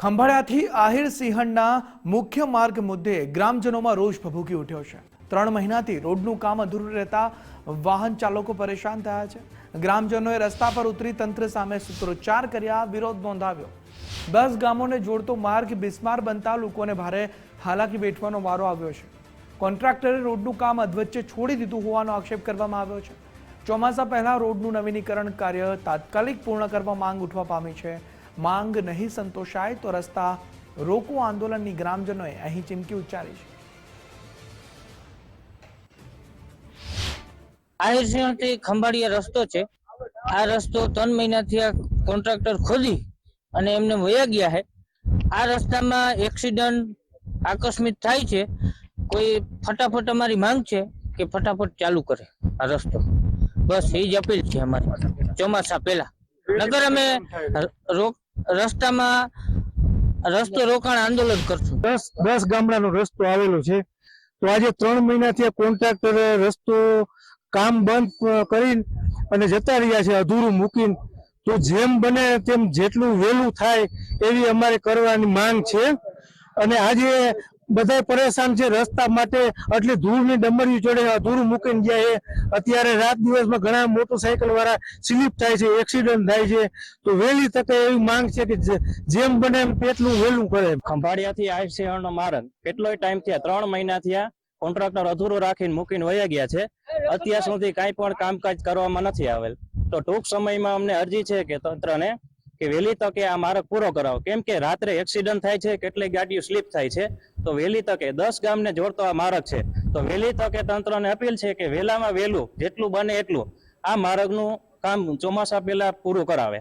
ખંભાળિયાથી આહિર સિંહણના મુખ્ય માર્ગ મુદ્દે ગ્રામજનોમાં રોષ ભભૂકી ઉઠ્યો છે। 3 મહિનાથી રોડનું કામ અધૂરું રહેતા વાહન ચાલકો પરેશાન થયા છે। ગ્રામજનોએ રસ્તા પર ઉતરી તંત્ર સામે સૂત્રોચ્ચાર કર્યા, વિરોધ નોંધાવ્યો। 10 ગામોને જોડતો માર્ગ બિસ્માર બનતા લોકોને ભારે હાલાકી વેઠવાનો વારો આવ્યો છે। કોન્ટ્રાક્ટરે રોડનું કામ અધવચ્ચે છોડી દીધું હોવાનો આક્ષેપ કરવામાં આવ્યો છે। ચોમાસા પહેલા રોડનું નવીનીકરણ કાર્ય તાત્કાલિક પૂર્ણ કરવા માંગ ઉઠવા પામી છે। માંગ નહીં સંતોષાય તો રસ્તા રોકો આંદોલનની ગ્રામજનોએ અહીં ચીમકી ઉચ્ચારી છે। આહિર સિંહણથી ખંભાળિયા રસ્તો છે। આ રસ્તો 3 મહિનાથી આ કોન્ટ્રાક્ટર ખોદી અને એમને વયા ગયા છે। આ રસ્તામાં એક્સિડન્ટ આકસ્મિક થાય છે। કોઈ ફટાફટ અમારી માંગ છે કે ફટાફટ ચાલુ કરે આ રસ્તો, બસ એ જ અપીલ છે અમારી। ચોમાસા પહેલા નગર અમે રસ્તામાં રસ્તો રોકાણ આંદોલન કરશું। 10 ગામડાનો રસ્તો આવેલો છે, તો આજે 3 મહિનાથી આ કોન્ટ્રાક્ટરે રસ્તો કામ બંધ કરીને અને જતા રહ્યા છે અધૂરું મૂકીને। તો જેમ બને તેમ જેટલું વહેલું થાય એવી અમારે કરવાની માંગ છે। અને આજે બધા પરેશાન છે રસ્તા માટે, એટલે ધૂળની ડમરીઓ જોડે અધૂરું મૂકીને ગયા છે। અત્યારે રાત દિવસમાં ઘણા મોટરસાયકલ વાળા સ્લીપ થાય છે, એક્સિડન્ટ થાય છે। તો વહેલી તકે એવી માંગ છે કે જેમ બને એમ એટલું વહેલું કરે। ખંભાળિયાથી આહિર સિંહણનો માર્ગ કેટલોય ટાઈમ થયા, 3 મહિના થયા કોન્ટ્રાક્ટર અધૂરું રાખીને મૂકીને વયા ગયા છે। અત્યાર સુધી કાંઈ પણ કામકાજ કરવામાં નથી આવેલ। તો ટૂંક સમયમાં અમને અરજી છે કે તંત્રને કે વહેલી તકે આ માર્ગ પૂરો કરાવો, કેમ કે રાત્રે એક્સિડન્ટ થાય છે, કેટલીક ગાડીઓ સ્લીપ થાય છે। તો વહેલી તકે 10 ગામને જોડતો આ માર્ગ છે, તો વહેલી તકે તંત્રને અપીલ છે કે વહેલામાં વહેલું જેટલું બને એટલું આ માર્ગનું કામ ચોમાસા પહેલા પૂરું કરાવે।